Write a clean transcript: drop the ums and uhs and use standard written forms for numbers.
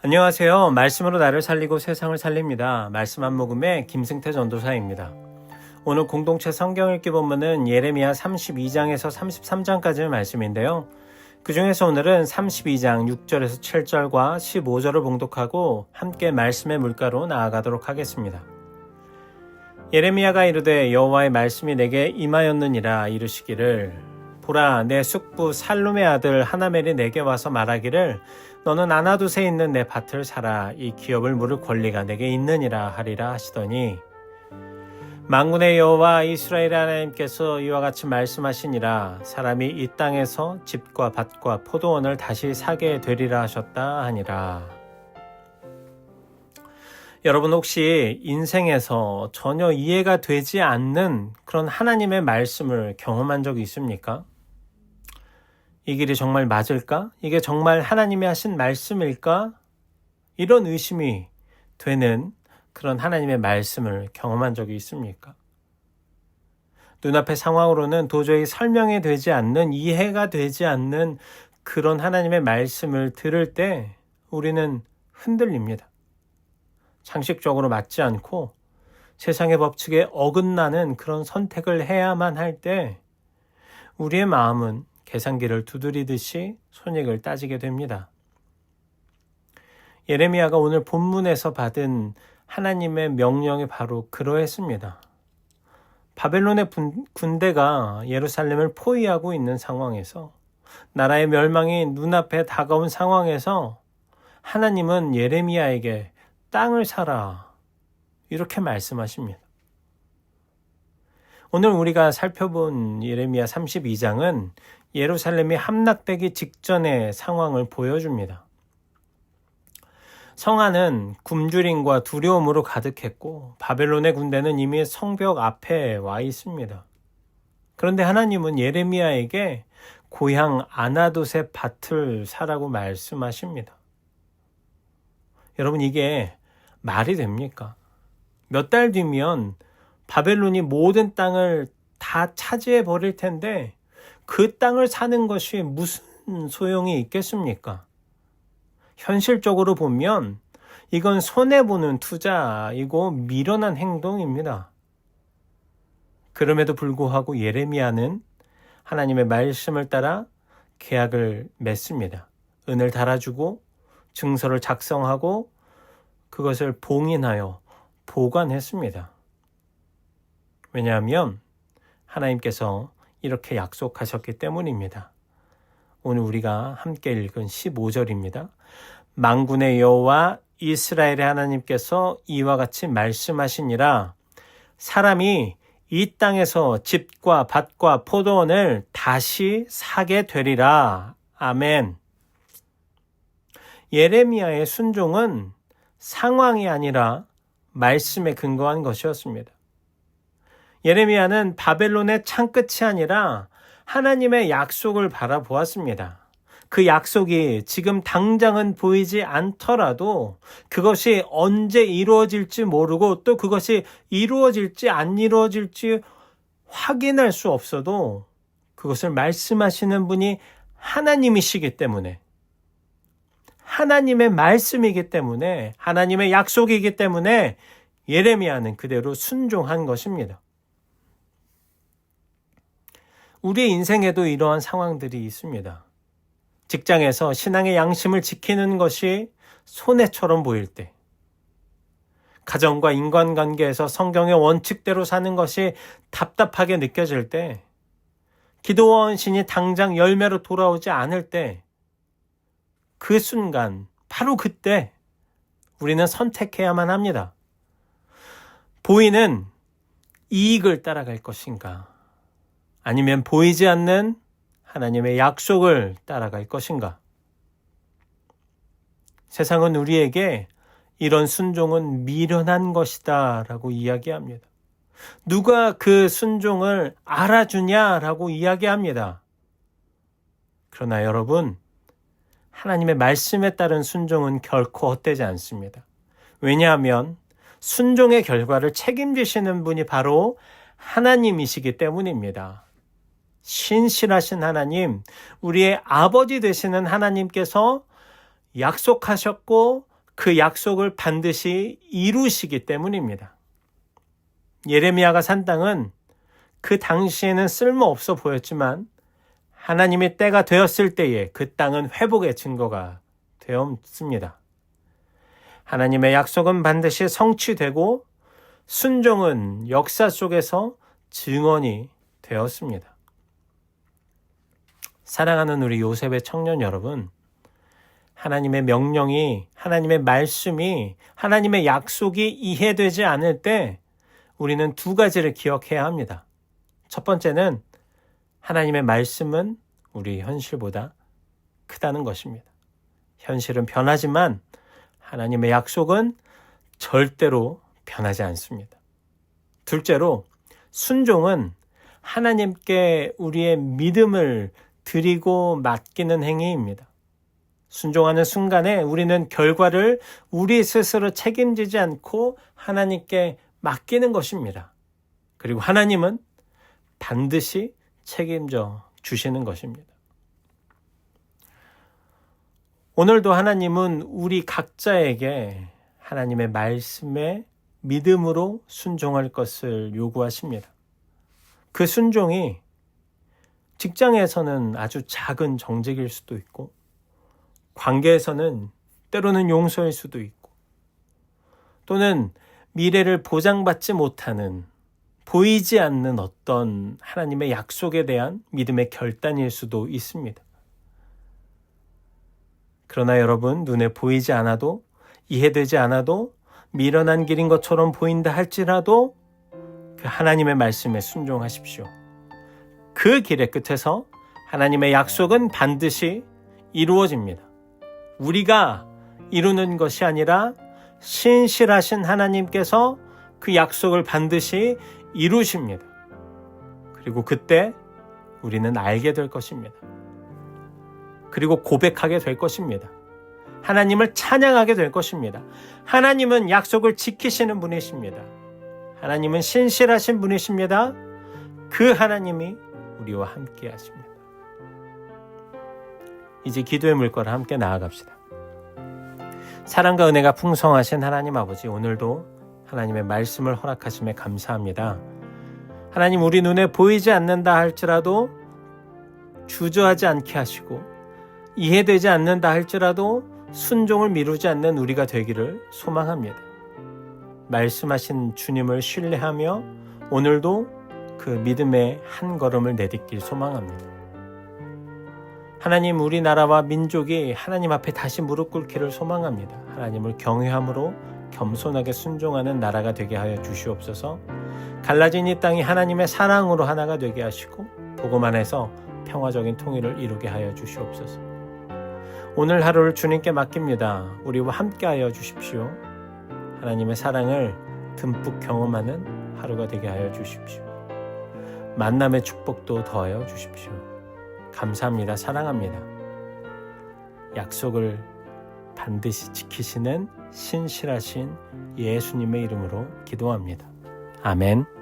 안녕하세요. 말씀으로 나를 살리고 세상을 살립니다. 말씀 한 모금의 김승태 전도사입니다. 오늘 공동체 성경 읽기 본문은 예레미야 32장에서 33장까지의 말씀인데요. 그 중에서 오늘은 32장 6절에서 7절과 15절을 봉독하고 함께 말씀의 물가로 나아가도록 하겠습니다. 예레미야가 이르되 여호와의 말씀이 내게 임하였느니라 이르시기를 보라 내 숙부 살룸의 아들 하나멜이 내게 와서 말하기를 너는 아나두세에 있는 내 밭을 사라 이 기업을 물을 권리가 내게 있느니라 하리라 하시더니 만군의 여호와 이스라엘 하나님께서 이와 같이 말씀하시니라 사람이 이 땅에서 집과 밭과 포도원을 다시 사게 되리라 하셨다 하니라. 여러분 혹시 인생에서 전혀 이해가 되지 않는 그런 하나님의 말씀을 경험한 적이 있습니까? 이 길이 정말 맞을까? 이게 정말 하나님이 하신 말씀일까? 이런 의심이 되는 그런 하나님의 말씀을 경험한 적이 있습니까? 눈앞의 상황으로는 도저히 설명이 되지 않는, 이해가 되지 않는 그런 하나님의 말씀을 들을 때 우리는 흔들립니다. 상식적으로 맞지 않고 세상의 법칙에 어긋나는 그런 선택을 해야만 할 때 우리의 마음은 계산기를 두드리듯이 손익을 따지게 됩니다. 예레미야가 오늘 본문에서 받은 하나님의 명령이 바로 그러했습니다. 바벨론의 군대가 예루살렘을 포위하고 있는 상황에서 나라의 멸망이 눈앞에 다가온 상황에서 하나님은 예레미야에게 땅을 사라 이렇게 말씀하십니다. 오늘 우리가 살펴본 예레미야 32장은 예루살렘이 함락되기 직전의 상황을 보여줍니다. 성 안은 굶주림과 두려움으로 가득했고 바벨론의 군대는 이미 성벽 앞에 와 있습니다. 그런데 하나님은 예레미야에게 고향 아나돗의 밭을 사라고 말씀하십니다. 여러분 이게 말이 됩니까? 몇 달 뒤면 바벨론이 모든 땅을 다 차지해 버릴 텐데 그 땅을 사는 것이 무슨 소용이 있겠습니까? 현실적으로 보면 이건 손해보는 투자이고 미련한 행동입니다. 그럼에도 불구하고 예레미야는 하나님의 말씀을 따라 계약을 맺습니다. 은을 달아주고 증서를 작성하고 그것을 봉인하여 보관했습니다. 왜냐하면 하나님께서 이렇게 약속하셨기 때문입니다. 오늘 우리가 함께 읽은 15절입니다. 만군의 여호와 이스라엘의 하나님께서 이와 같이 말씀하시니라 사람이 이 땅에서 집과 밭과 포도원을 다시 사게 되리라. 아멘. 예레미야의 순종은 상황이 아니라 말씀에 근거한 것이었습니다. 예레미야는 바벨론의 창끝이 아니라 하나님의 약속을 바라보았습니다. 그 약속이 지금 당장은 보이지 않더라도 그것이 언제 이루어질지 모르고 또 그것이 이루어질지 안 이루어질지 확인할 수 없어도 그것을 말씀하시는 분이 하나님이시기 때문에 하나님의 말씀이기 때문에 하나님의 약속이기 때문에 예레미야는 그대로 순종한 것입니다. 우리의 인생에도 이러한 상황들이 있습니다. 직장에서 신앙의 양심을 지키는 것이 손해처럼 보일 때, 가정과 인간관계에서 성경의 원칙대로 사는 것이 답답하게 느껴질 때, 기도와 헌신이 당장 열매로 돌아오지 않을 때, 그 순간, 바로 그때 우리는 선택해야만 합니다. 보이는 이익을 따라갈 것인가? 아니면 보이지 않는 하나님의 약속을 따라갈 것인가? 세상은 우리에게 이런 순종은 미련한 것이다 라고 이야기합니다. 누가 그 순종을 알아주냐라고 이야기합니다. 그러나 여러분, 하나님의 말씀에 따른 순종은 결코 헛되지 않습니다. 왜냐하면 순종의 결과를 책임지시는 분이 바로 하나님이시기 때문입니다. 신실하신 하나님, 우리의 아버지 되시는 하나님께서 약속하셨고 그 약속을 반드시 이루시기 때문입니다. 예레미야가 산 땅은 그 당시에는 쓸모없어 보였지만 하나님의 때가 되었을 때에 그 땅은 회복의 증거가 되었습니다. 하나님의 약속은 반드시 성취되고 순종은 역사 속에서 증언이 되었습니다. 사랑하는 우리 요셉의 청년 여러분, 하나님의 명령이, 하나님의 말씀이, 하나님의 약속이 이해되지 않을 때 우리는 두 가지를 기억해야 합니다. 첫 번째는 하나님의 말씀은 우리 현실보다 크다는 것입니다. 현실은 변하지만 하나님의 약속은 절대로 변하지 않습니다. 둘째로 순종은 하나님께 우리의 믿음을 드리고 맡기는 행위입니다. 순종하는 순간에 우리는 결과를 우리 스스로 책임지지 않고 하나님께 맡기는 것입니다. 그리고 하나님은 반드시 책임져 주시는 것입니다. 오늘도 하나님은 우리 각자에게 하나님의 말씀에 믿음으로 순종할 것을 요구하십니다. 그 순종이 직장에서는 아주 작은 정직일 수도 있고, 관계에서는 때로는 용서일 수도 있고, 또는 미래를 보장받지 못하는, 보이지 않는 어떤 하나님의 약속에 대한 믿음의 결단일 수도 있습니다. 그러나 여러분, 눈에 보이지 않아도, 이해되지 않아도, 미련한 길인 것처럼 보인다 할지라도 그 하나님의 말씀에 순종하십시오. 그 길의 끝에서 하나님의 약속은 반드시 이루어집니다. 우리가 이루는 것이 아니라 신실하신 하나님께서 그 약속을 반드시 이루십니다. 그리고 그때 우리는 알게 될 것입니다. 그리고 고백하게 될 것입니다. 하나님을 찬양하게 될 것입니다. 하나님은 약속을 지키시는 분이십니다. 하나님은 신실하신 분이십니다. 그 하나님이 우리와 함께 하십니다. 이제 기도의 물꼬를 함께 나아갑시다. 사랑과 은혜가 풍성하신 하나님 아버지, 오늘도 하나님의 말씀을 허락하심에 감사합니다. 하나님, 우리 눈에 보이지 않는다 할지라도 주저하지 않게 하시고, 이해되지 않는다 할지라도 순종을 미루지 않는 우리가 되기를 소망합니다. 말씀하신 주님을 신뢰하며 오늘도 그 믿음의 한 걸음을 내딛길 소망합니다. 하나님, 우리나라와 민족이 하나님 앞에 다시 무릎 꿇기를 소망합니다. 하나님을 경외함으로 겸손하게 순종하는 나라가 되게 하여 주시옵소서. 갈라진 이 땅이 하나님의 사랑으로 하나가 되게 하시고 복음 안에서 평화적인 통일을 이루게 하여 주시옵소서. 오늘 하루를 주님께 맡깁니다. 우리와 함께 하여 주십시오. 하나님의 사랑을 듬뿍 경험하는 하루가 되게 하여 주십시오. 만남의 축복도 더하여 주십시오. 감사합니다. 사랑합니다. 약속을 반드시 지키시는 신실하신 예수님의 이름으로 기도합니다. 아멘.